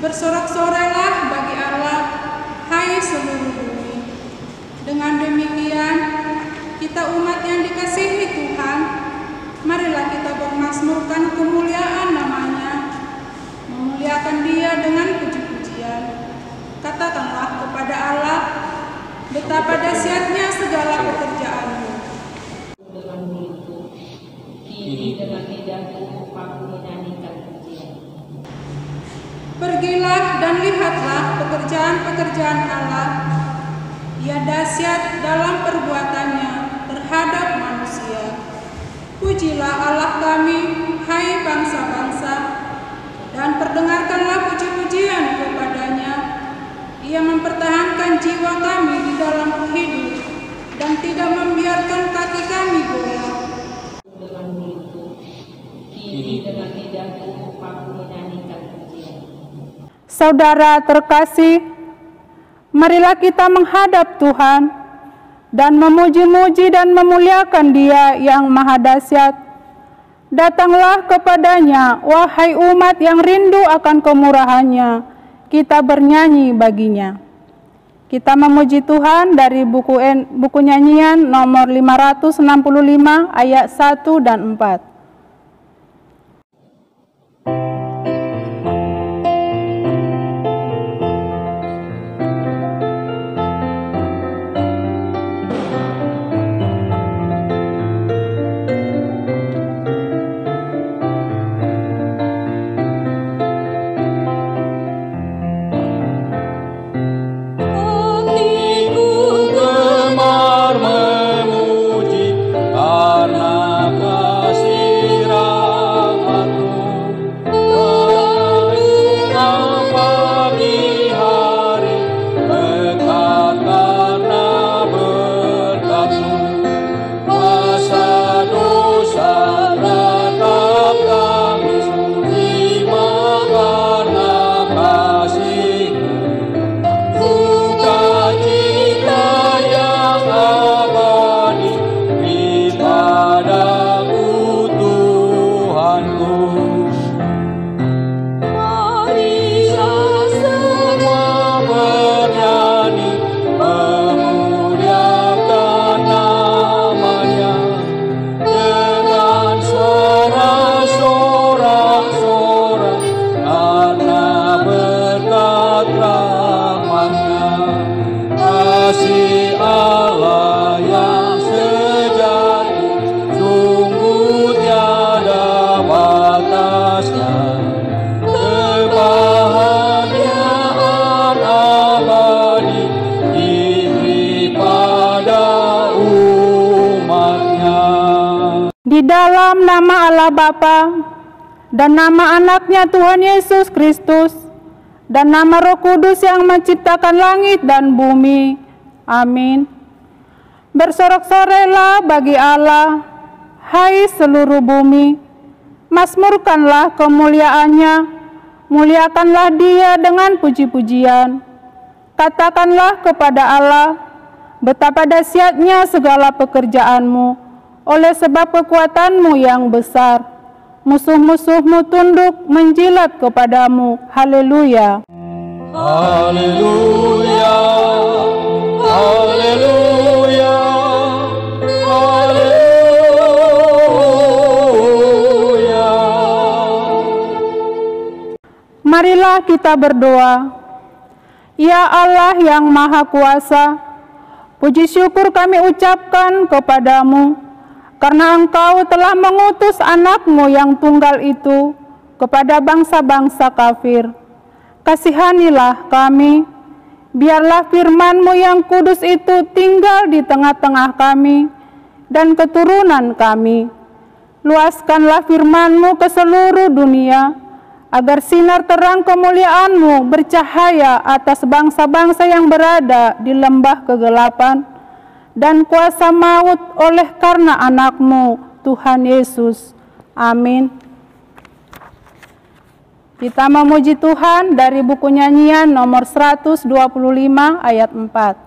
Bersorak-sorailah bagi Allah, hai seluruh bumi. Dengan demikian, kita umat yang dikasihi Tuhan, marilah kita bermazmurkan kemuliaan namanya, memuliakan Dia dengan puji-pujian. Katakanlah kepada Allah, betapa dahsyatnya segala pekerjaan-Mu. Dengan mulutku, kini dengan lidahku aku menyanyikan pujian. Pergilah dan lihatlah pekerjaan-pekerjaan Allah. Ia dahsyat dalam perbuatannya terhadap manusia. Pujilah Allah kami, hai bangsa-bangsa, dan perdengarkanlah puji-pujian kepadanya. Ia mempertahankan jiwa kami di dalam hidup dan tidak membiarkan kaki kami goyah. Dengan mulutku, kini dengan lidahku aku menyanyikan pujian. Saudara terkasih, marilah kita menghadap Tuhan dan memuji-muji dan memuliakan Dia yang maha dahsyat. Datanglah kepadanya, wahai umat yang rindu akan kemurahan-Nya, kita bernyanyi baginya. Kita memuji Tuhan dari buku nyanyian nomor 565 ayat 1 dan 4. Di dalam nama Allah Bapa dan nama anaknya Tuhan Yesus Kristus dan nama Roh Kudus yang menciptakan langit dan bumi. Amin. Bersorak-sorailah bagi Allah, hai seluruh bumi. Mazmurkanlah kemuliaannya, muliakanlah Dia dengan puji-pujian. Katakanlah kepada Allah, betapa dahsyatnya segala pekerjaan-Mu. Oleh sebab kekuatan-Mu yang besar, musuh-musuh-Mu tunduk menjilat kepadamu. Haleluya. Haleluya. Haleluya. Haleluya. Marilah kita berdoa. Ya Allah yang Maha Kuasa, puji syukur kami ucapkan kepadamu, karena Engkau telah mengutus anak-Mu yang tunggal itu kepada bangsa-bangsa kafir. Kasihanilah kami, biarlah firman-Mu yang kudus itu tinggal di tengah-tengah kami dan keturunan kami. Luaskanlah firman-Mu ke seluruh dunia, agar sinar terang kemuliaan-Mu bercahaya atas bangsa-bangsa yang berada di lembah kegelapan dan kuasa maut oleh karena anak-Mu, Tuhan Yesus. Amin. Kita memuji Tuhan dari buku nyanyian nomor 125 ayat 4.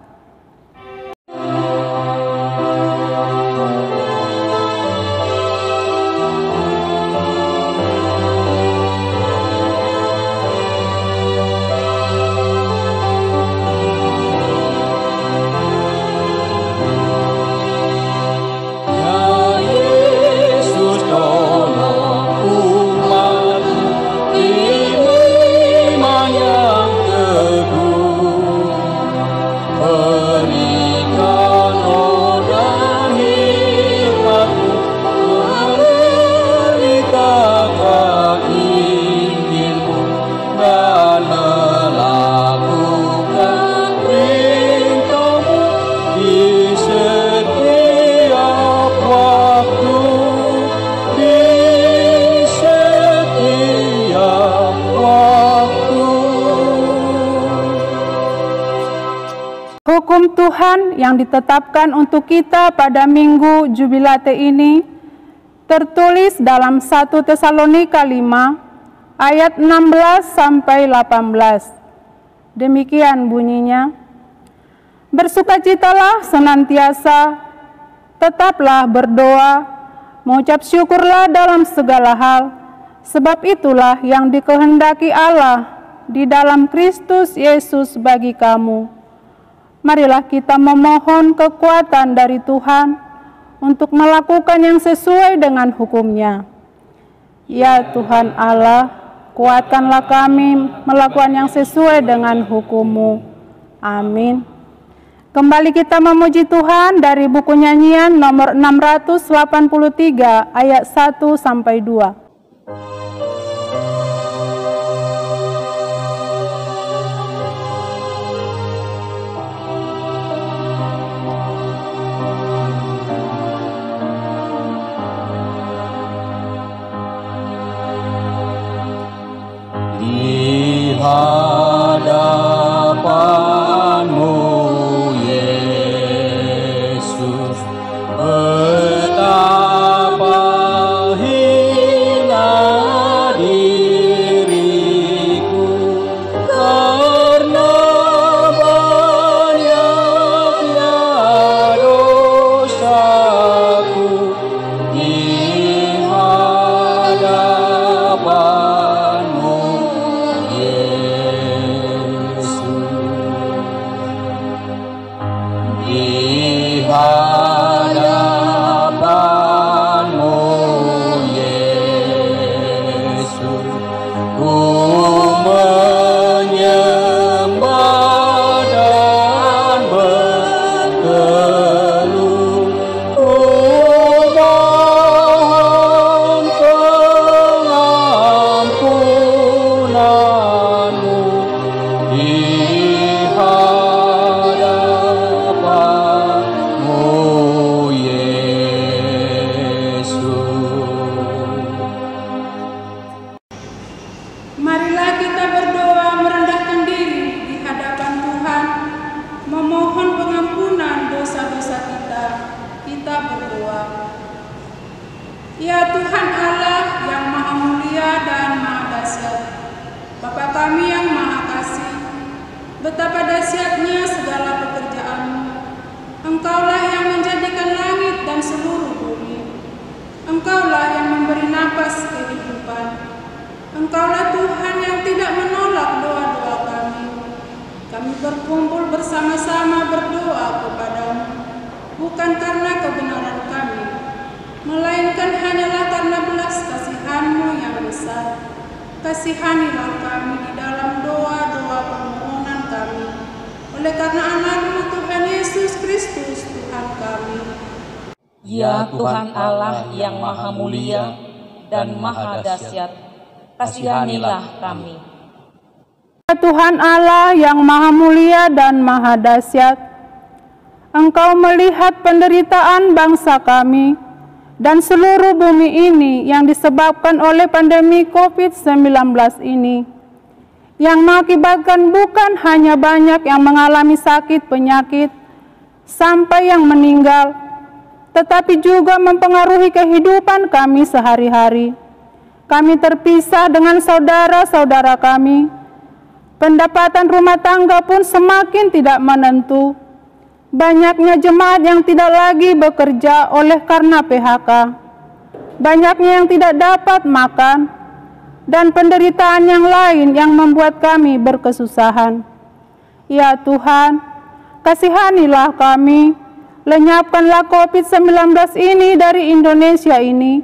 Tuhan yang ditetapkan untuk kita pada Minggu Jubilate ini tertulis dalam 1 Tesalonika 5 ayat 16 sampai 18. Demikian bunyinya. Bersukacitalah senantiasa, tetaplah berdoa, mengucap syukurlah dalam segala hal, sebab itulah yang dikehendaki Allah di dalam Kristus Yesus bagi kamu. Marilah kita memohon kekuatan dari Tuhan untuk melakukan yang sesuai dengan hukum-Nya. Ya Tuhan Allah, kuatkanlah kami melakukan yang sesuai dengan hukum-Mu. Amin. Kembali kita memuji Tuhan dari buku nyanyian nomor 683 ayat 1 sampai 2. Hadapanmu Yesus, betapa hina diriku karena banyaknya dosaku di hadapanmu di hadapanmu Yesus, ku menyembah dan berkeluh, ku mohon pengampunanmu di Marilah kita berdoa merendahkan diri di hadapan Tuhan, memohon pengampunan dosa-dosa kita. Kita berdoa. Ya Tuhan Allah yang Maha Mulia dan Maha Dahsyat, Bapa kami yang Maha Kasih, betapa dahsyatnya segala pekerjaan-Mu. Engkaulah yang menjadikan langit dan seluruh bumi. Engkaulah yang memberi napas kehidupan. Engkaulah Tuhan yang tidak menolak doa-doa kami. Kami berkumpul bersama-sama berdoa kepadamu, bukan karena kebenaran kami, melainkan hanyalah karena belas kasihan-Mu yang besar. Kasihanilah kami di dalam doa-doa permohonan kami, oleh karena anak-Mu Tuhan Yesus Kristus Tuhan kami. Ya Tuhan Allah yang Maha Mulia dan Maha Dahsyat, kasihanilah kami. Ya Tuhan Allah yang Maha Mulia dan Maha Dahsyat, Engkau melihat penderitaan bangsa kami dan seluruh bumi ini yang disebabkan oleh pandemi COVID-19 ini, yang mengakibatkan bukan hanya banyak yang mengalami sakit penyakit sampai yang meninggal, tetapi juga mempengaruhi kehidupan kami sehari-hari. Kami terpisah dengan saudara-saudara kami. Pendapatan rumah tangga pun semakin tidak menentu. Banyaknya jemaat yang tidak lagi bekerja oleh karena PHK. Banyaknya yang tidak dapat makan. Dan penderitaan yang lain yang membuat kami berkesusahan. Ya Tuhan, kasihanilah kami. Lenyapkanlah COVID-19 ini dari Indonesia ini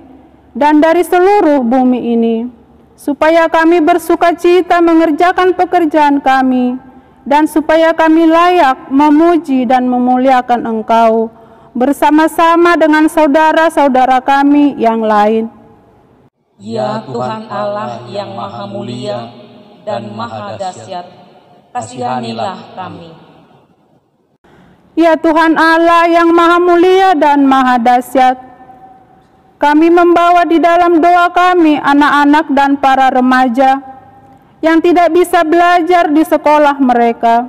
dan dari seluruh bumi ini, supaya kami bersukacita mengerjakan pekerjaan kami, dan supaya kami layak memuji dan memuliakan Engkau bersama-sama dengan saudara-saudara kami yang lain. Ya Tuhan Allah yang Maha Mulia dan Maha Dahsyat, kasihanilah kami. Ya Tuhan Allah yang Maha Mulia dan Maha Dahsyat, kami membawa di dalam doa kami anak-anak dan para remaja yang tidak bisa belajar di sekolah mereka.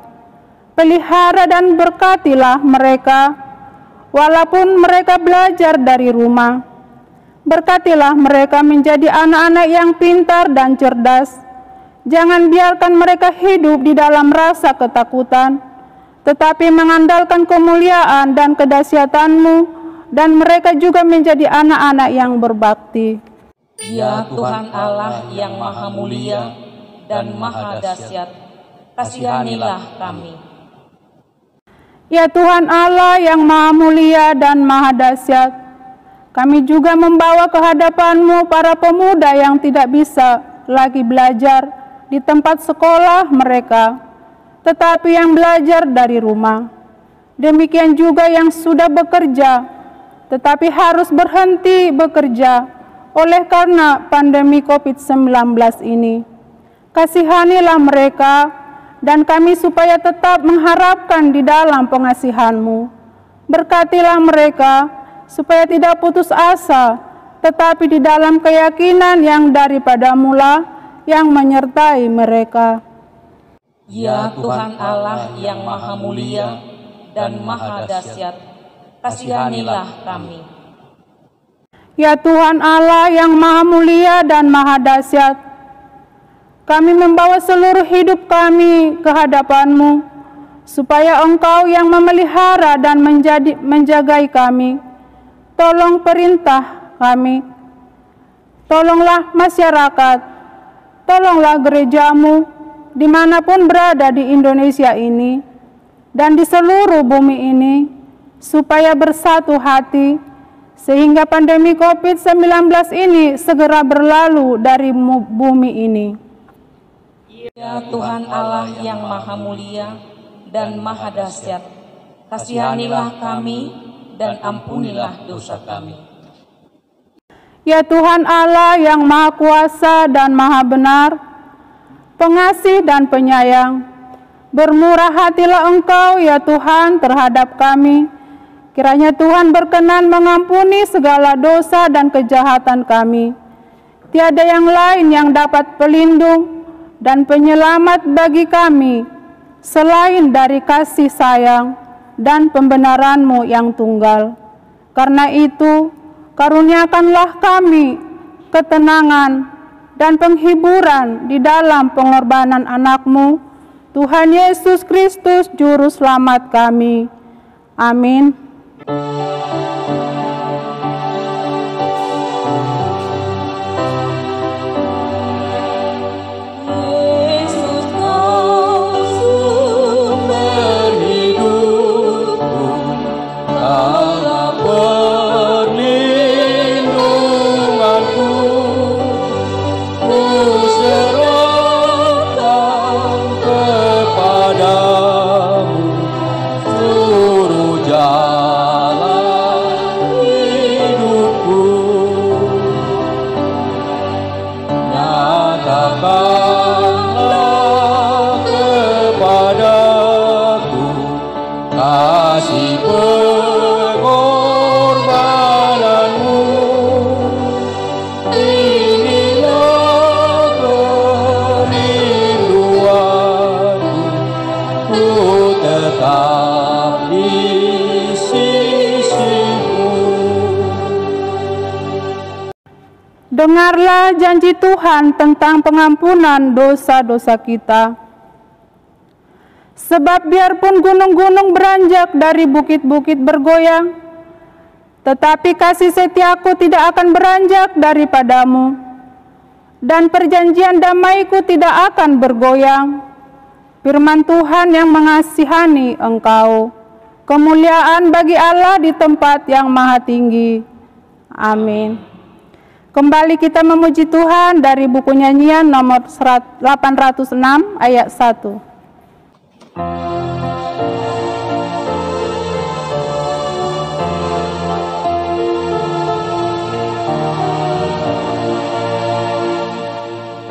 pelihara dan berkatilah mereka, walaupun mereka belajar dari rumah. Berkatilah mereka menjadi anak-anak yang pintar dan cerdas. Jangan biarkan mereka hidup di dalam rasa ketakutan, tetapi mengandalkan kemuliaan dan kedahsyatan-Mu, dan mereka juga menjadi anak-anak yang berbakti. Ya Tuhan Allah yang Maha Mulia dan Maha Dahsyat, kasihanilah kami. Ya Tuhan Allah yang Maha Mulia dan Maha Dahsyat, kami juga membawa ke hadapan-Mu para pemuda yang tidak bisa lagi belajar di tempat sekolah mereka, tetapi yang belajar dari rumah. Demikian juga yang sudah bekerja, tetapi harus berhenti bekerja oleh karena pandemi COVID-19 ini. Kasihanilah mereka dan kami supaya tetap mengharapkan di dalam pengasihan-Mu. Berkatilah mereka supaya tidak putus asa, tetapi di dalam keyakinan yang daripada-Mu lah yang menyertai mereka. Ya Tuhan Allah yang Maha Mulia dan Maha Dahsyat, kasihanilah kami. Ya Tuhan Allah yang Maha Mulia dan Maha Dahsyat, kami membawa seluruh hidup kami ke hadapan-Mu, supaya Engkau yang memelihara dan menjagai kami. Tolong perintah kami, tolonglah masyarakat, tolonglah gereja-Mu dimanapun berada di Indonesia ini dan di seluruh bumi ini, supaya bersatu hati, sehingga pandemi COVID-19 ini segera berlalu dari bumi ini. Ya Tuhan Allah yang Maha Mulia dan Maha Dahsyat, kasihanilah kami dan ampunilah dosa kami. Ya Tuhan Allah yang Maha Kuasa dan Maha Benar, pengasih dan penyayang, bermurah hatilah Engkau ya Tuhan terhadap kami. Kiranya Tuhan berkenan mengampuni segala dosa dan kejahatan kami. Tiada yang lain yang dapat pelindung dan penyelamat bagi kami selain dari kasih sayang dan pembenaran-Mu yang tunggal. Karena itu, karuniakanlah kami ketenangan dan penghiburan di dalam pengorbanan anak-Mu, Tuhan Yesus Kristus Juru Selamat kami. Amin. Dengarlah janji Tuhan tentang pengampunan dosa-dosa kita. Sebab biarpun gunung-gunung beranjak dari bukit-bukit bergoyang, tetapi kasih setiaku tidak akan beranjak daripadamu, dan perjanjian damaiku tidak akan bergoyang. Firman Tuhan yang mengasihani engkau. Kemuliaan bagi Allah di tempat yang maha tinggi. Amin. Kembali kita memuji Tuhan dari buku nyanyian nomor 806 ayat 1.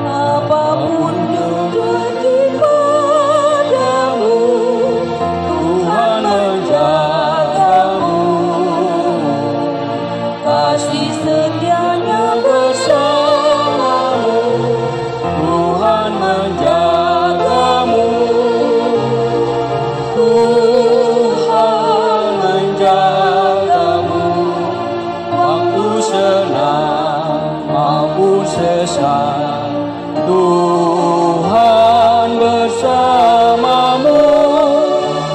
Apapun terjadi padamu, Tuhan menjagamu. Kasih setianya bersamamu, Tuhan menjagamu. kuasa. Tuhan bersamamu,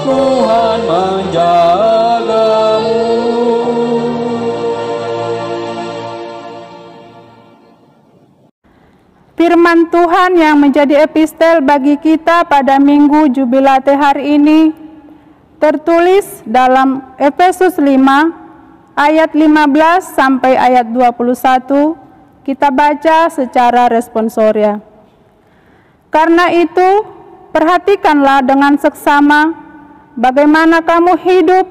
Tuhan menjagamu. Firman Tuhan yang menjadi epistel bagi kita pada Minggu Jubilate hari ini tertulis dalam Efesus 5 ayat 15 sampai ayat 21. Kita baca secara responsoria. Karena itu, perhatikanlah dengan seksama bagaimana kamu hidup.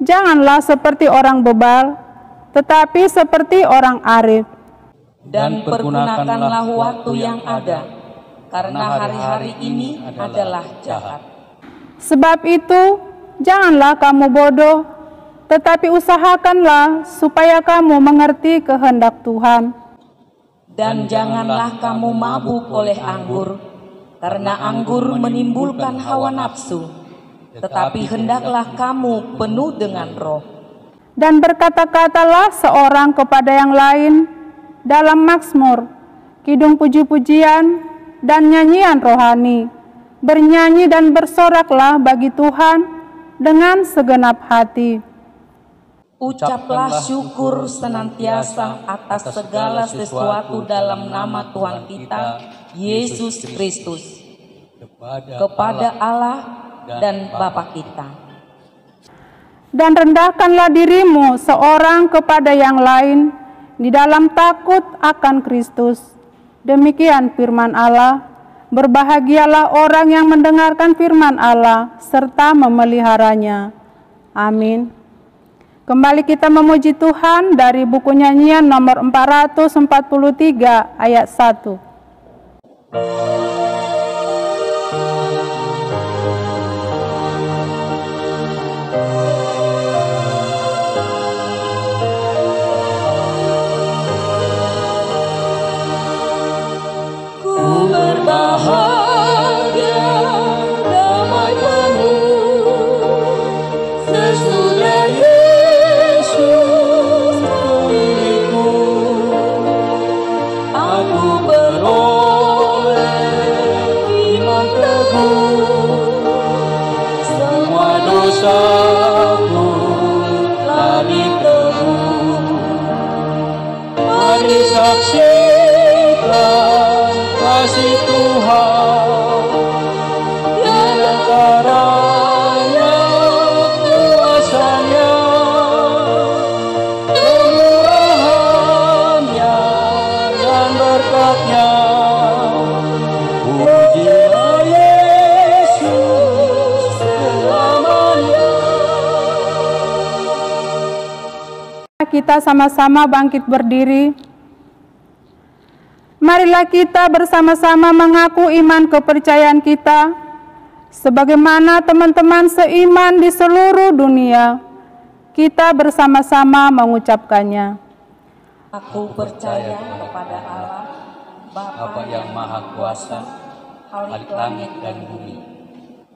Janganlah seperti orang bebal, tetapi seperti orang arif. Dan pergunakanlah waktu yang ada, karena hari-hari ini adalah jahat. Sebab itu, janganlah kamu bodoh, tetapi usahakanlah supaya kamu mengerti kehendak Tuhan. Dan janganlah kamu mabuk oleh anggur, karena anggur menimbulkan hawa nafsu, tetapi hendaklah kamu penuh dengan Roh. Dan berkata-katalah seorang kepada yang lain dalam mazmur, kidung puji-pujian, dan nyanyian rohani. Bernyanyi dan bersoraklah bagi Tuhan dengan segenap hati. Ucaplah syukur senantiasa atas segala sesuatu dalam nama Tuhan kita, Yesus Kristus, kepada Allah dan Bapa kita. Dan rendahkanlah dirimu seorang kepada yang lain di dalam takut akan Kristus. Demikian firman Allah. Berbahagialah orang yang mendengarkan firman Allah serta memeliharanya. Amin. Kembali kita memuji Tuhan dari buku nyanyian nomor 443 ayat 1. Bahagia, damai penuh, sesudah Yesus milikku. Aku beroleh iman teguh, semua dosaku telah ditebus. Mari saksikan kasih Tuhan, tiada taranya kuasanya, kemurahannya dan berkatnya. Pujilah Yesus selamanya. Kita sama-sama bangkit berdiri. Marilah kita bersama-sama mengaku iman kepercayaan kita, sebagaimana teman-teman seiman di seluruh dunia. Kita bersama-sama mengucapkannya. Aku percaya kepada Allah, Bapa yang Maha Kuasa, Khalik langit dan bumi.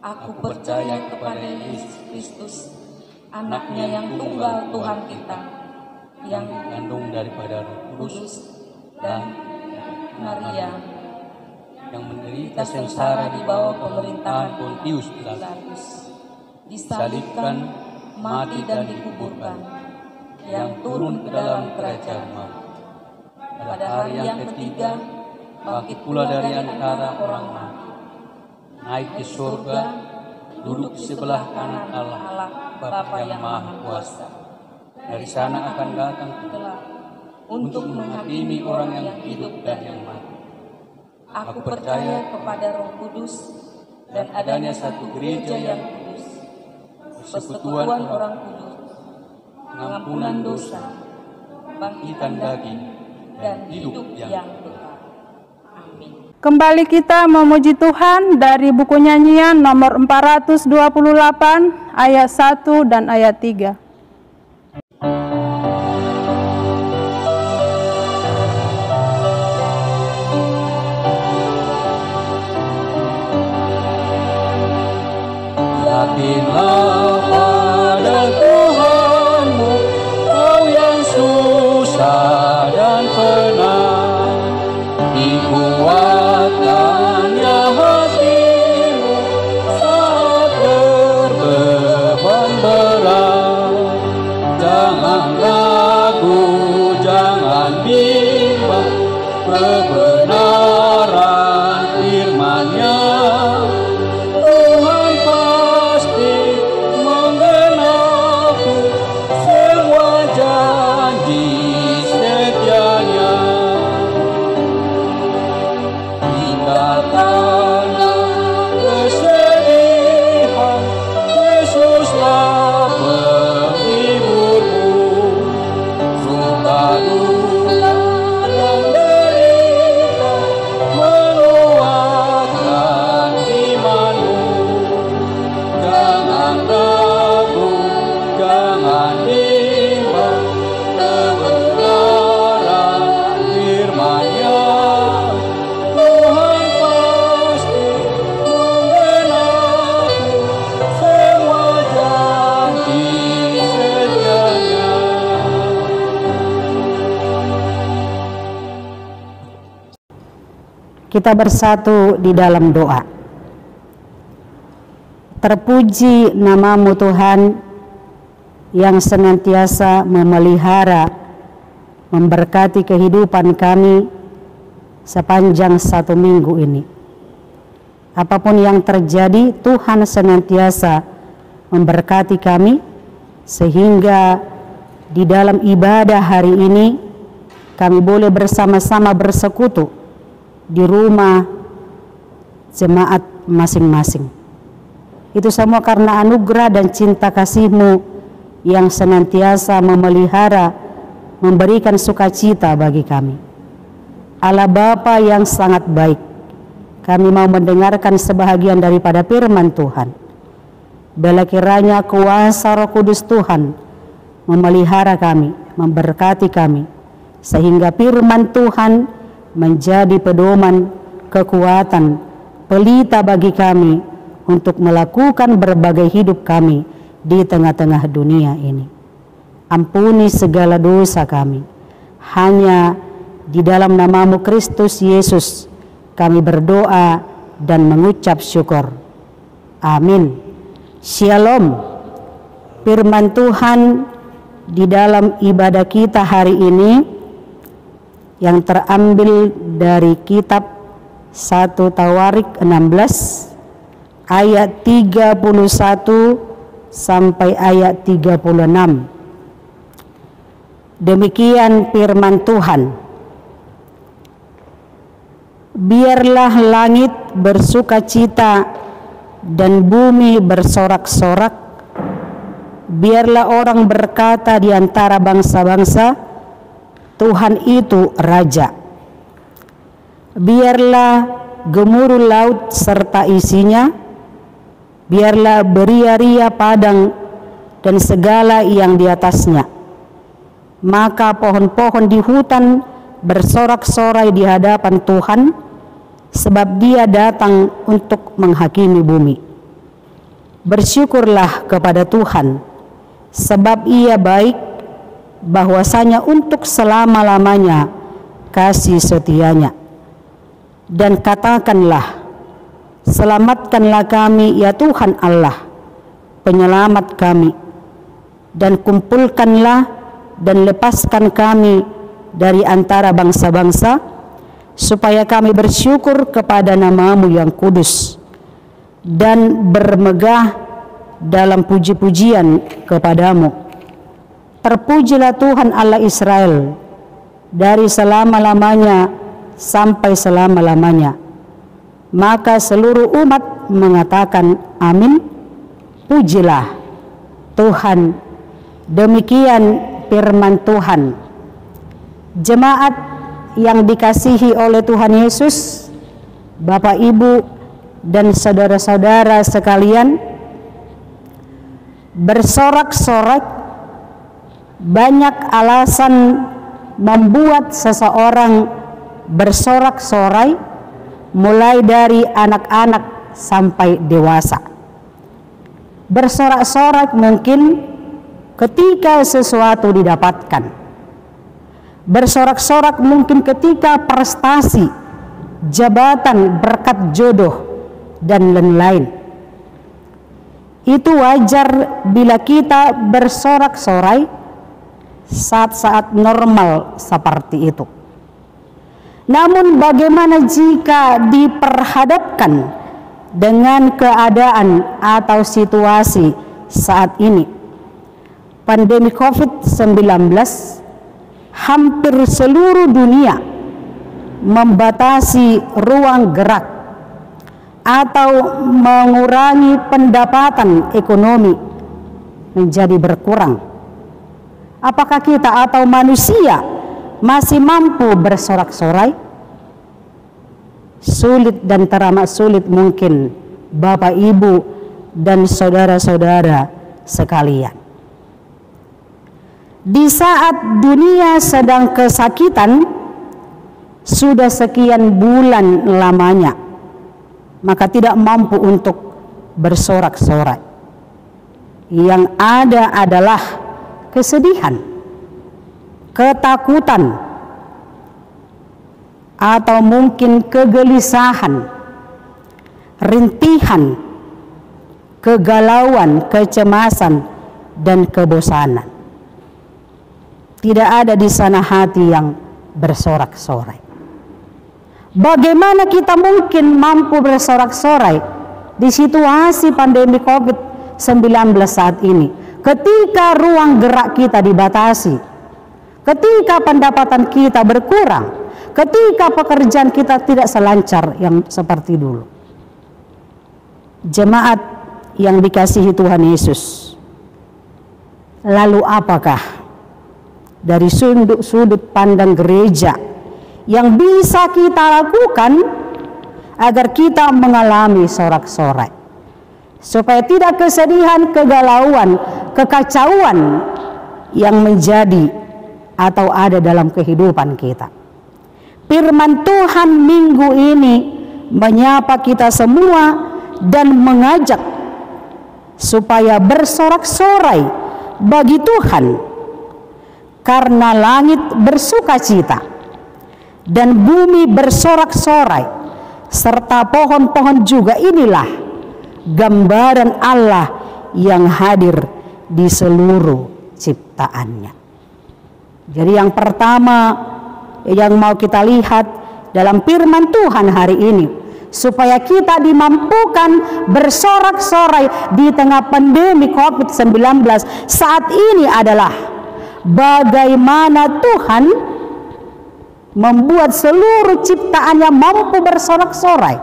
Aku percaya kepada Yesus Kristus, Anaknya yang tunggal Tuhan kita, yang Kandung daripada Roh Kudus dan Maria, yang menderita sengsara di bawah pemerintahan Pontius Pilatus, disalibkan, mati dan dikuburkan, yang turun ke dalam kerajaan maut. Pada hari yang ketiga, bangkit pula dari antara orang mati, naik ke surga, duduk di sebelah kanan Allah, Bapa yang Maha Kuasa. Dari sana akan datang untuk menghakimi orang yang hidup dan yang mati. Aku percaya kepada Roh Kudus dan adanya satu gereja yang kudus, persekutuan orang kudus, pengampunan dosa, bangkitan daging, dan hidup yang kekal. Amin. Kembali kita memuji Tuhan dari buku nyanyian nomor 428 ayat 1 dan ayat 3. Yakinlah pada Tuhanmu, kau yang susah dan penat. Kita bersatu di dalam doa. Terpuji nama-Mu Tuhan yang senantiasa memelihara, memberkati kehidupan kami sepanjang 1 minggu ini. Apapun yang terjadi, Tuhan senantiasa memberkati kami sehingga di dalam ibadah hari ini kami boleh bersama-sama bersekutu di rumah jemaat masing-masing. Itu semua karena anugerah dan cinta kasih-Mu yang senantiasa memelihara, memberikan sukacita bagi kami. Allah Bapa yang sangat baik, kami mau mendengarkan sebahagian daripada firman Tuhan. Bila kiranya kuasa Roh Kudus Tuhan memelihara kami, memberkati kami, sehingga firman Tuhan menjadi pedoman, kekuatan, pelita bagi kami untuk melakukan berbagai hidup kami di tengah-tengah dunia ini. Ampuni segala dosa kami. Hanya di dalam nama-Mu Kristus Yesus kami berdoa dan mengucap syukur. Amin. Shalom. Firman Tuhan di dalam ibadah kita hari ini yang terambil dari kitab 1 Tawarik 16 ayat 31 sampai ayat 36. Demikian firman Tuhan. Biarlah langit bersukacita dan bumi bersorak-sorak. Biarlah orang berkata di antara bangsa-bangsa, Tuhan itu Raja. Biarlah gemuruh laut serta isinya, biarlah beria-ria padang dan segala yang di atasnya. Maka pohon-pohon di hutan bersorak-sorai di hadapan Tuhan, sebab Dia datang untuk menghakimi bumi. Bersyukurlah kepada Tuhan, sebab Ia baik, bahwasanya untuk selama-lamanya kasih setianya. Dan katakanlah, selamatkanlah kami ya Tuhan Allah, penyelamat kami, dan kumpulkanlah dan lepaskan kami dari antara bangsa-bangsa, supaya kami bersyukur kepada nama-Mu yang kudus dan bermegah dalam puji-pujian kepadamu. Terpujilah Tuhan Allah Israel dari selama-lamanya sampai selama-lamanya. Maka seluruh umat mengatakan amin. Pujilah Tuhan. Demikian firman Tuhan. Jemaat yang dikasihi oleh Tuhan Yesus, Bapak, Ibu, dan saudara-saudara sekalian, bersorak-sorak. Banyak alasan membuat seseorang bersorak-sorai, mulai dari anak-anak sampai dewasa. Bersorak-sorak mungkin ketika sesuatu didapatkan. Bersorak-sorak mungkin ketika prestasi, jabatan, berkat jodoh, dan lain-lain. Itu wajar bila kita bersorak-sorai saat-saat normal seperti itu. Namun bagaimana jika diperhadapkan dengan keadaan atau situasi saat ini? Pandemi COVID-19 hampir seluruh dunia membatasi ruang gerak atau mengurangi pendapatan ekonomi menjadi berkurang. Apakah kita atau manusia masih mampu bersorak-sorai? Sulit dan teramat sulit mungkin, Bapak, Ibu, dan saudara-saudara sekalian. Di saat dunia sedang kesakitan, sudah sekian bulan lamanya, maka tidak mampu untuk bersorak-sorai. Yang ada adalah kesedihan, ketakutan, atau mungkin kegelisahan, rintihan, kegalauan, kecemasan, dan kebosanan. Tidak ada di sana hati yang bersorak-sorai. Bagaimana kita mungkin mampu bersorak-sorai di situasi pandemi COVID-19 saat ini, ketika ruang gerak kita dibatasi, ketika pendapatan kita berkurang, ketika pekerjaan kita tidak selancar yang seperti dulu. Jemaat yang dikasihi Tuhan Yesus, lalu apakah dari sudut pandang gereja yang bisa kita lakukan agar kita mengalami sorak-sorai, supaya tidak kesedihan, kegalauan, kekacauan yang menjadi atau ada dalam kehidupan kita? Firman Tuhan minggu ini menyapa kita semua dan mengajak supaya bersorak-sorai bagi Tuhan, karena langit bersukacita dan bumi bersorak-sorai, serta pohon-pohon juga. Inilah gambaran Allah yang hadir di seluruh ciptaannya. Jadi yang pertama yang mau kita lihat dalam firman Tuhan hari ini, supaya kita dimampukan bersorak-sorai di tengah pandemi COVID-19 saat ini adalah bagaimana Tuhan membuat seluruh ciptaannya mampu bersorak-sorai.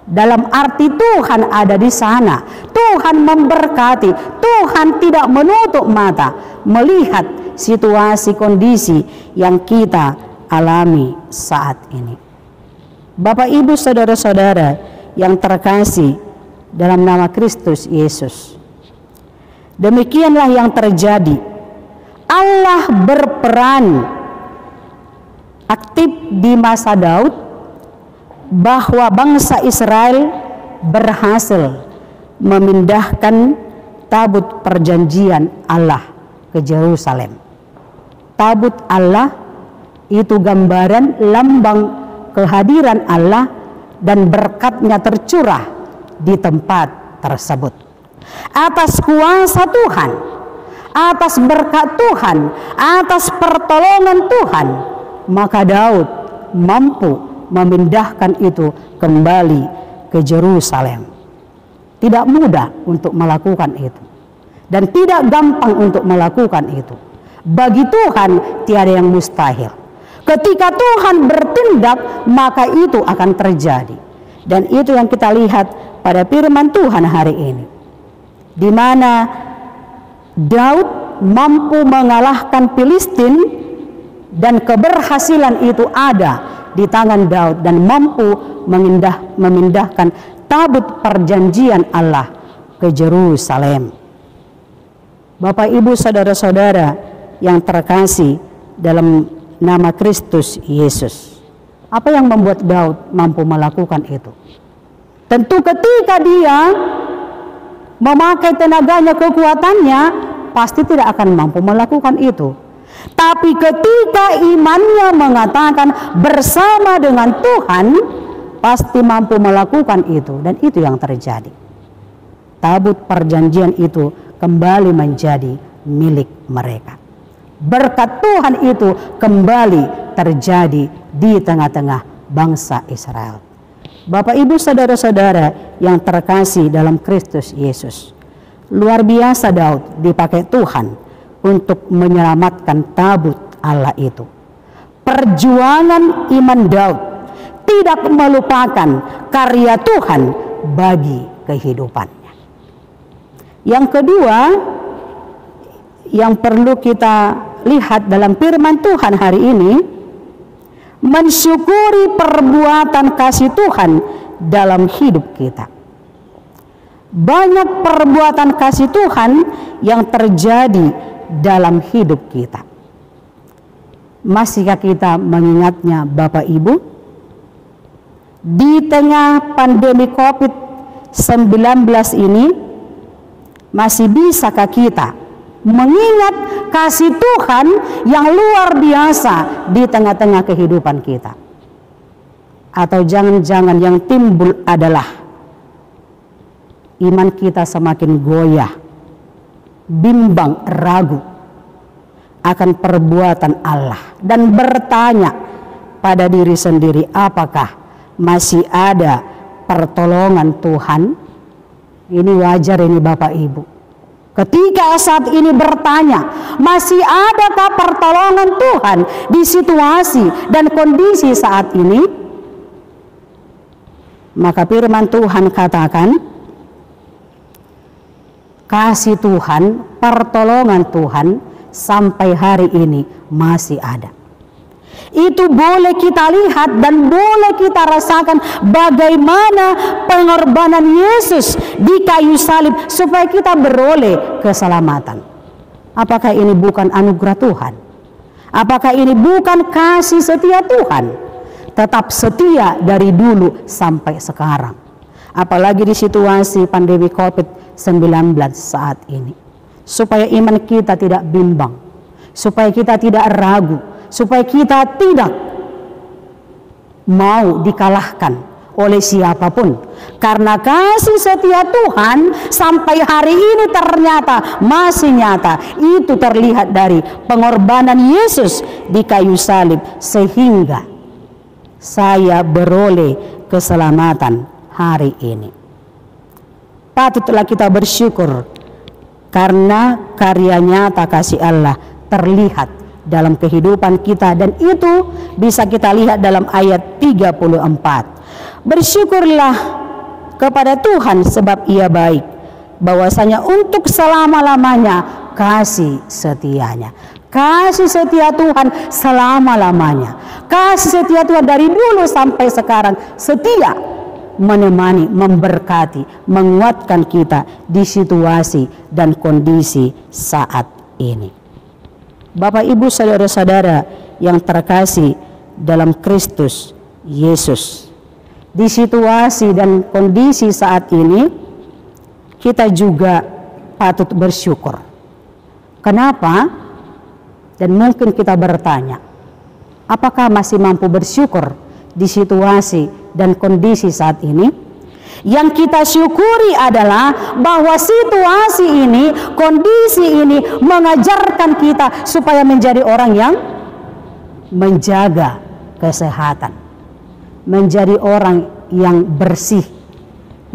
Dalam arti Tuhan ada di sana, Tuhan memberkati, Tuhan tidak menutup mata melihat situasi kondisi yang kita alami saat ini. Bapak, Ibu, saudara-saudara yang terkasih dalam nama Kristus Yesus, demikianlah yang terjadi. Allah berperan aktif di masa Daud bahwa bangsa Israel berhasil memindahkan tabut perjanjian Allah ke Yerusalem. Tabut Allah itu gambaran lambang kehadiran Allah dan berkatnya tercurah di tempat tersebut. Atas kuasa Tuhan, atas berkat Tuhan, atas pertolongan Tuhan, maka Daud mampu memindahkan itu kembali ke Yerusalem. Tidak mudah untuk melakukan itu, dan tidak gampang untuk melakukan itu. Bagi Tuhan tiada yang mustahil. Ketika Tuhan bertindak, maka itu akan terjadi. Dan itu yang kita lihat pada firman Tuhan hari ini, di mana Daud mampu mengalahkan Filistin, dan keberhasilan itu ada di tangan Daud, dan mampu memindahkan tabut perjanjian Allah ke Yerusalem. Bapak, Ibu, saudara-saudara yang terkasih dalam nama Kristus Yesus, apa yang membuat Daud mampu melakukan itu? Tentu ketika dia memakai tenaganya, kekuatannya, pasti tidak akan mampu melakukan itu. Tapi ketika imannya mengatakan bersama dengan Tuhan, pasti mampu melakukan itu. Dan itu yang terjadi. Tabut perjanjian itu kembali menjadi milik mereka. Berkat Tuhan itu kembali terjadi di tengah-tengah bangsa Israel. Bapak, Ibu, saudara-saudara yang terkasih dalam Kristus Yesus, luar biasa Daud dipakai Tuhan untuk menyelamatkan tabut Allah itu. Perjuangan iman Daud tidak melupakan karya Tuhan bagi kehidupannya. Yang kedua yang perlu kita lihat dalam firman Tuhan hari ini, mensyukuri perbuatan kasih Tuhan dalam hidup kita. Banyak perbuatan kasih Tuhan yang terjadi dalam hidup kita. Masihkah kita mengingatnya, Bapak Ibu? Di tengah pandemi COVID-19 ini, masih bisakah kita mengingat kasih Tuhan yang luar biasa di tengah-tengah kehidupan kita? Atau jangan-jangan yang timbul adalah iman kita semakin goyah, bimbang, ragu akan perbuatan Allah, dan bertanya pada diri sendiri, apakah masih ada pertolongan Tuhan? Ini wajar ini Bapak Ibu. Ketika saat ini bertanya, masih adakah pertolongan Tuhan di situasi dan kondisi saat ini? Maka firman Tuhan katakan, kasih Tuhan, pertolongan Tuhan sampai hari ini masih ada. Itu boleh kita lihat dan boleh kita rasakan bagaimana pengorbanan Yesus di kayu salib supaya kita beroleh keselamatan. Apakah ini bukan anugerah Tuhan? Apakah ini bukan kasih setia Tuhan? Tetap setia dari dulu sampai sekarang. Apalagi di situasi pandemi COVID-19 saat ini. Supaya iman kita tidak bimbang, supaya kita tidak ragu, supaya kita tidak mau dikalahkan oleh siapapun. Karena kasih setia Tuhan sampai hari ini ternyata masih nyata. Itu terlihat dari pengorbanan Yesus di kayu salib, sehingga saya beroleh keselamatan hari ini. Patutlah kita bersyukur karena karya nyata kasih Allah terlihat dalam kehidupan kita, dan itu bisa kita lihat dalam ayat 34. Bersyukurlah kepada Tuhan sebab Ia baik, bahwasanya untuk selama-lamanya kasih setianya. Kasih setia Tuhan selama-lamanya. Kasih setia Tuhan dari dulu sampai sekarang setia menemani, memberkati, menguatkan kita di situasi dan kondisi saat ini. Bapak Ibu saudara-saudara yang terkasih dalam Kristus Yesus, di situasi dan kondisi saat ini kita juga patut bersyukur. Kenapa? Dan mungkin kita bertanya, apakah masih mampu bersyukur di situasi dan kondisi saat ini? Yang kita syukuri adalah bahwa situasi ini, kondisi ini mengajarkan kita supaya menjadi orang yang menjaga kesehatan, menjadi orang yang bersih.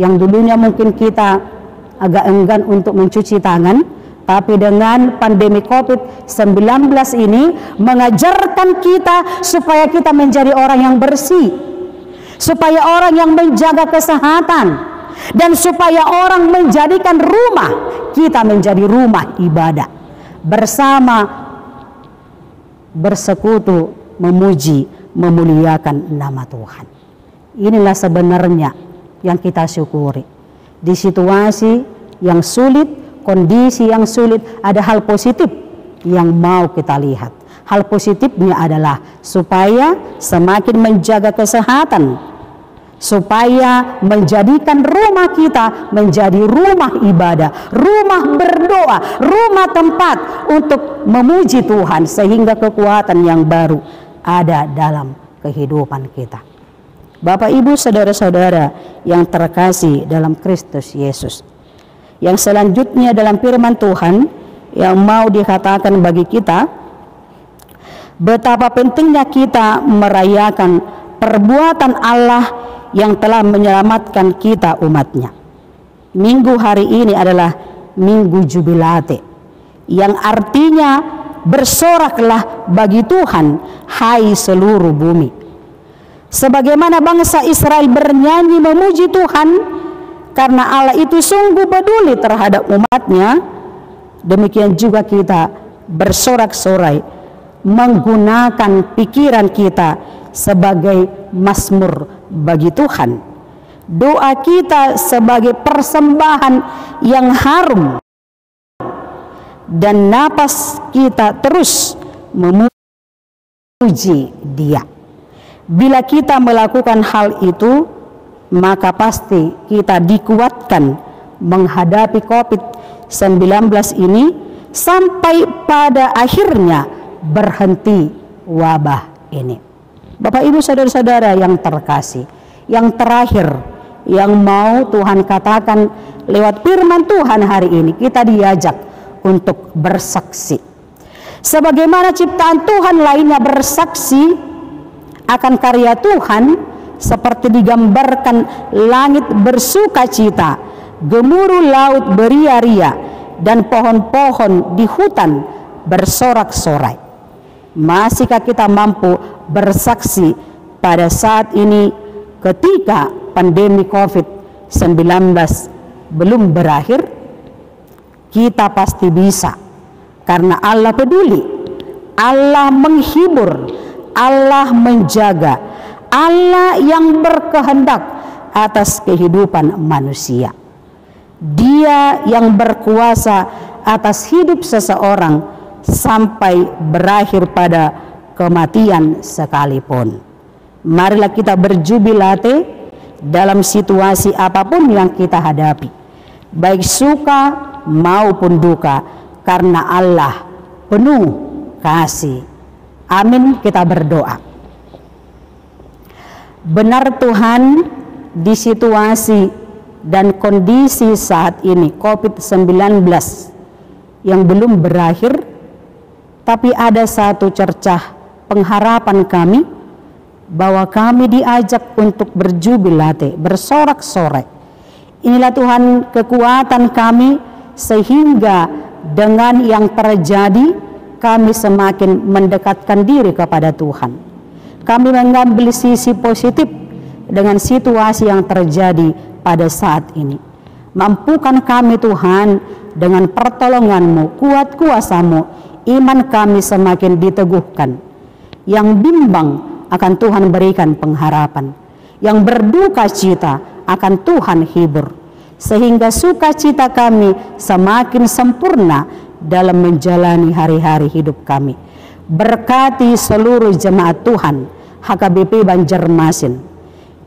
Yang dulunya mungkin kita agak enggan untuk mencuci tangan, tapi dengan pandemi COVID-19 ini mengajarkan kita supaya kita menjadi orang yang bersih, supaya orang yang menjaga kesehatan, dan supaya orang menjadikan rumah kita menjadi rumah ibadah, bersama bersekutu memuji memuliakan nama Tuhan. Inilah sebenarnya yang kita syukuri. Di situasi yang sulit, kondisi yang sulit, ada hal positif yang mau kita lihat. Hal positifnya adalah supaya semakin menjaga kesehatan, supaya menjadikan rumah kita menjadi rumah ibadah, rumah berdoa, rumah tempat untuk memuji Tuhan, sehingga kekuatan yang baru ada dalam kehidupan kita. Bapak Ibu saudara-saudara yang terkasih dalam Kristus Yesus, yang selanjutnya dalam firman Tuhan yang mau dikatakan bagi kita, betapa pentingnya kita merayakan perbuatan Allah yang telah menyelamatkan kita umatnya. Minggu hari ini adalah Minggu Jubilate, yang artinya bersoraklah bagi Tuhan, hai seluruh bumi. Sebagaimana bangsa Israel bernyanyi memuji Tuhan, karena Allah itu sungguh peduli terhadap umatnya, demikian juga kita bersorak-sorai menggunakan pikiran kita sebagai mazmur bagi Tuhan. Doa kita sebagai persembahan yang harum, dan napas kita terus memuji Dia. Bila kita melakukan hal itu, maka pasti kita dikuatkan menghadapi COVID-19 ini sampai pada akhirnya berhenti wabah ini. Bapak Ibu saudara-saudara yang terkasih, yang terakhir yang mau Tuhan katakan lewat firman Tuhan hari ini, kita diajak untuk bersaksi. Sebagaimana ciptaan Tuhan lainnya bersaksi akan karya Tuhan, seperti digambarkan langit bersuka cita, gemuruh laut beria-ria, dan pohon-pohon di hutan bersorak-sorai. Masihkah kita mampu bersaksi pada saat ini ketika pandemi COVID-19 belum berakhir? Kita pasti bisa, karena Allah peduli, Allah menghibur, Allah menjaga, Allah yang berkehendak atas kehidupan manusia. Dia yang berkuasa atas hidup seseorang sampai berakhir pada kematian sekalipun. Marilah kita berjubilate dalam situasi apapun yang kita hadapi, baik suka maupun duka, karena Allah penuh kasih. Amin. Kita berdoa. Benar Tuhan, di situasi dan kondisi saat ini COVID-19 yang belum berakhir, tapi ada satu cercah pengharapan kami, bahwa kami diajak untuk berjubilate, bersorak-sorai. Inilah Tuhan kekuatan kami, sehingga dengan yang terjadi kami semakin mendekatkan diri kepada Tuhan. Kami mengambil sisi positif dengan situasi yang terjadi pada saat ini. Mampukan kami Tuhan dengan pertolongan-Mu, kuat kuasa-Mu, iman kami semakin diteguhkan. Yang bimbang akan Tuhan berikan pengharapan, yang berduka cita akan Tuhan hibur, sehingga sukacita kami semakin sempurna dalam menjalani hari-hari hidup kami. Berkati seluruh jemaat Tuhan HKBP Banjarmasin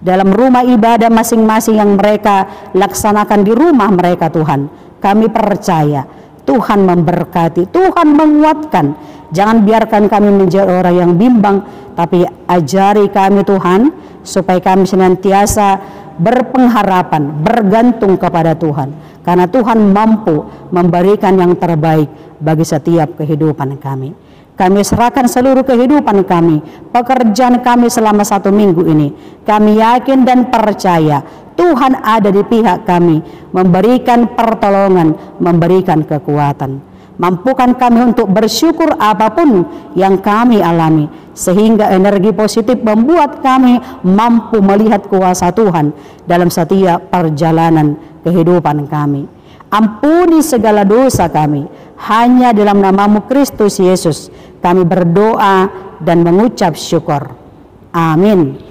dalam rumah ibadah masing-masing yang mereka laksanakan di rumah mereka. Tuhan, kami percaya Tuhan memberkati, Tuhan menguatkan. Jangan biarkan kami menjadi orang yang bimbang, tapi ajari kami Tuhan, supaya kami senantiasa berpengharapan, bergantung kepada Tuhan, karena Tuhan mampu memberikan yang terbaik bagi setiap kehidupan kami. Kami serahkan seluruh kehidupan kami, pekerjaan kami selama 1 minggu ini. Kami yakin dan percaya Tuhan ada di pihak kami, memberikan pertolongan, memberikan kekuatan. Mampukan kami untuk bersyukur apapun yang kami alami, sehingga energi positif membuat kami mampu melihat kuasa Tuhan dalam setiap perjalanan kehidupan kami. Ampuni segala dosa kami, hanya dalam nama-Mu Kristus Yesus kami berdoa dan mengucap syukur. Amin.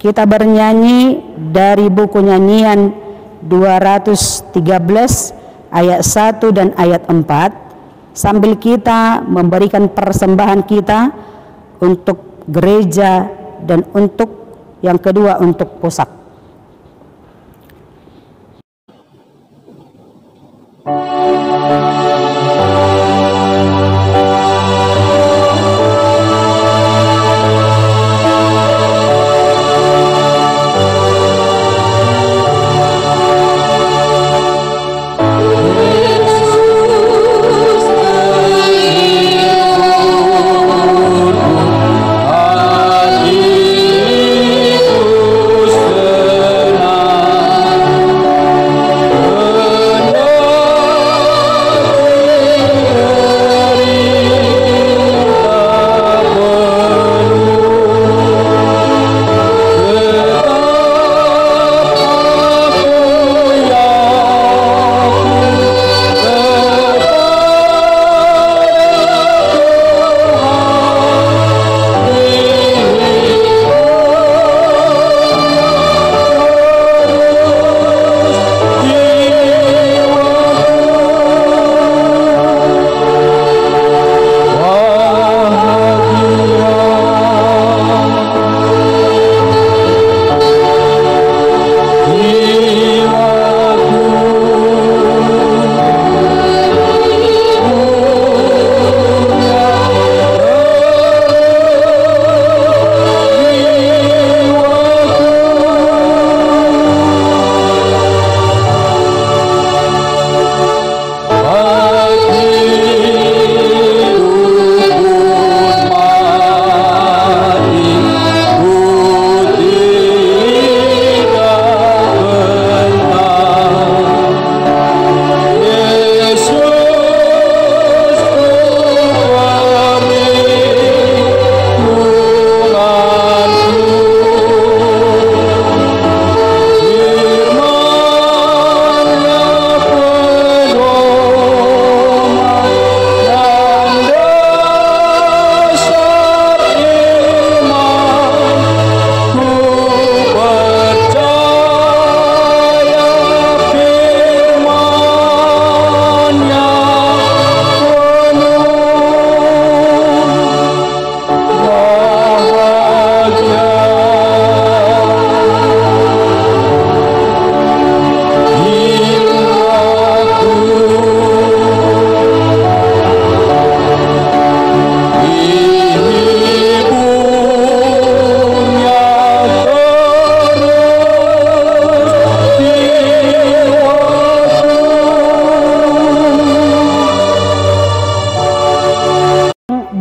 Kita bernyanyi dari buku nyanyian 213 ayat 1 dan ayat 4, sambil kita memberikan persembahan kita untuk gereja dan untuk yang kedua untuk pusat.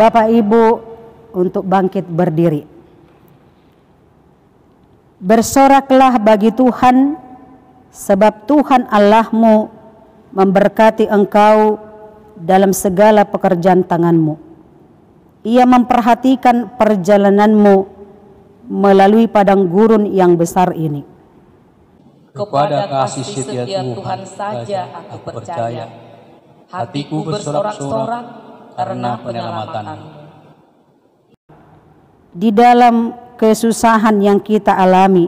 Bapak Ibu untuk bangkit berdiri. Bersoraklah bagi Tuhan, sebab Tuhan Allahmu memberkati engkau dalam segala pekerjaan tanganmu. Ia memperhatikan perjalananmu melalui padang gurun yang besar ini. Kepada kasih setia Tuhan saja aku percaya. Hatiku bersorak-sorak karena penyelamatan-Mu. Di dalam kesusahan yang kita alami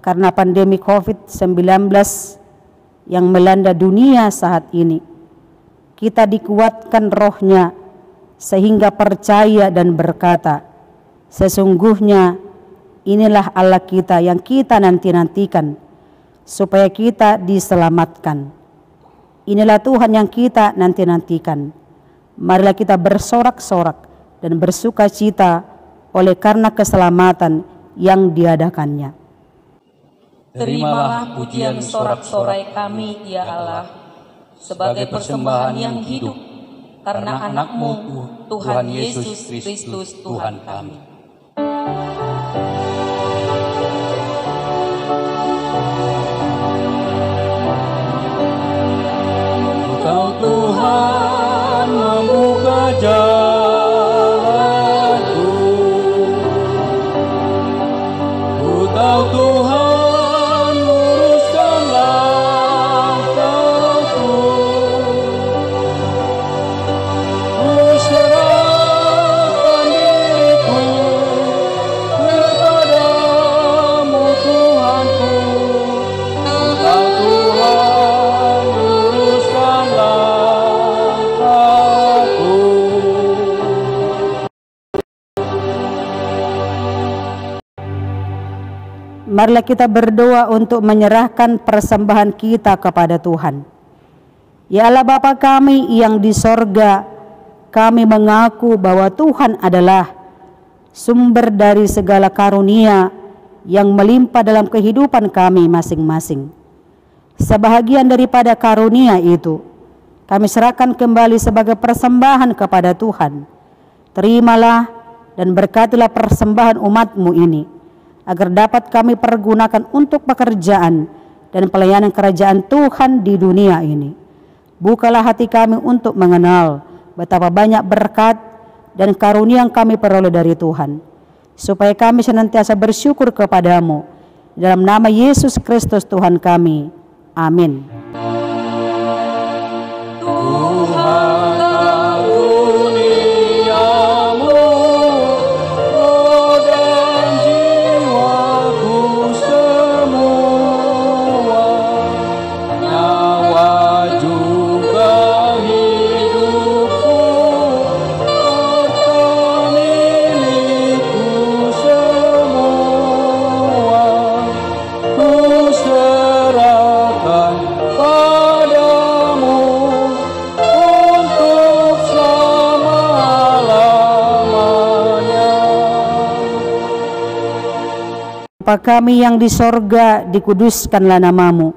karena pandemi COVID-19 yang melanda dunia saat ini, kita dikuatkan rohnya sehingga percaya dan berkata, sesungguhnya inilah Allah kita yang kita nanti-nantikan supaya kita diselamatkan. Inilah Tuhan yang kita nanti-nantikan. Marilah kita bersorak-sorak dan bersuka cita oleh karena keselamatan yang diadakannya. Terimalah pujian sorak-sorai kami, ya Allah, sebagai persembahan yang hidup, karena anak-Mu, Tuhan Yesus Kristus, Tuhan kami. Engkau Tuhan membuka jalanku, Ku tahu Tuhan luruskan langkahku, Ku serahkan diriku kepadamu Tuhanku. Engkau Tuhan luruskan langkahku. Marilah kita berdoa untuk menyerahkan persembahan kita kepada Tuhan. Ya Allah Bapa kami yang di sorga, kami mengaku bahwa Tuhan adalah sumber dari segala karunia yang melimpah dalam kehidupan kami masing-masing. Sebahagian daripada karunia itu kami serahkan kembali sebagai persembahan kepada Tuhan. Terimalah dan berkatilah persembahan umat-Mu ini, agar dapat kami pergunakan untuk pekerjaan dan pelayanan kerajaan Tuhan di dunia ini. Bukalah hati kami untuk mengenal betapa banyak berkat dan karunia yang kami peroleh dari Tuhan, supaya kami senantiasa bersyukur kepadamu. Dalam nama Yesus Kristus Tuhan kami. Amin. Tuhan karuniamu, roh dan jiwaku semua, nyawa juga hidupku, harta milikku semua, ku serahkan padamu untuk selama-lamanya. Bapa kami yang di sorga, dikuduskanlah namamu.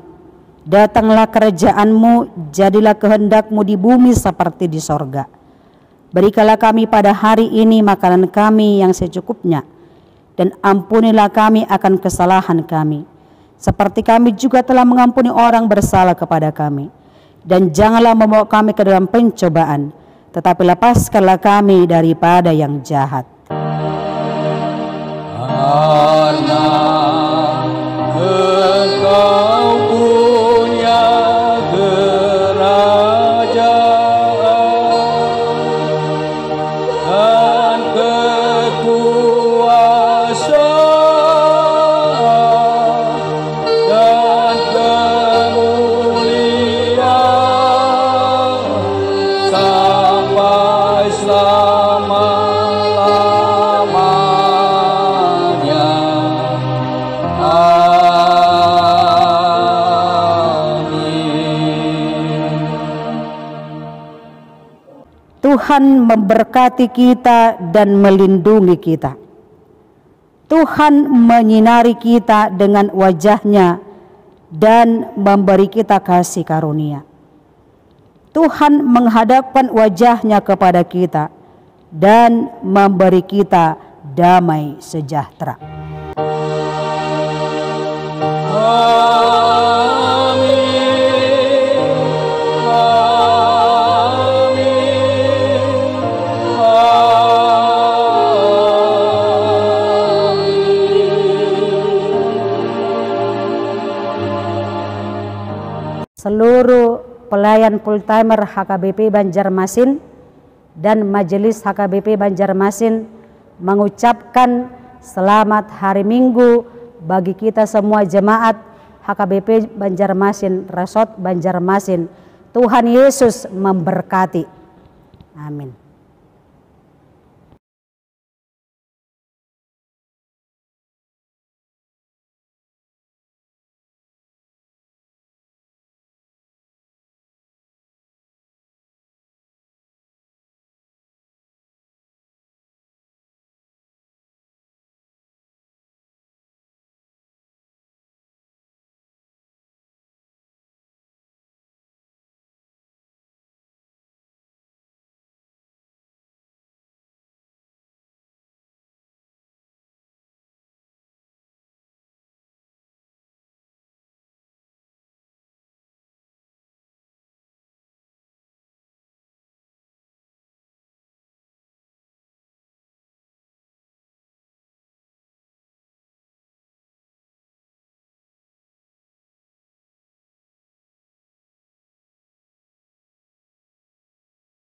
Datanglah kerajaanmu, jadilah kehendakmu di bumi seperti di sorga. Berikanlah kami pada hari ini makanan kami yang secukupnya, dan ampunilah kami akan kesalahan kami, seperti kami juga telah mengampuni orang bersalah kepada kami. Dan janganlah membawa kami ke dalam pencobaan, tetapi lepaskanlah kami daripada yang jahat. Karena Engkau punya kerajaan dan kekuasaan dan kemuliaan sampai selama-lamanya. Amin. Tuhan memberkati kita dan melindungi kita. Tuhan menyinari kita dengan wajah-Nya dan memberi kita kasih karunia. Tuhan menghadapkan wajah-Nya kepada kita dan memberi kita damai sejahtera. Seluruh pelayan full-timer HKBP Banjarmasin dan Majelis HKBP Banjarmasin mengucapkan selamat hari Minggu bagi kita semua jemaat HKBP Banjarmasin, Resort Banjarmasin. Tuhan Yesus memberkati. Amin.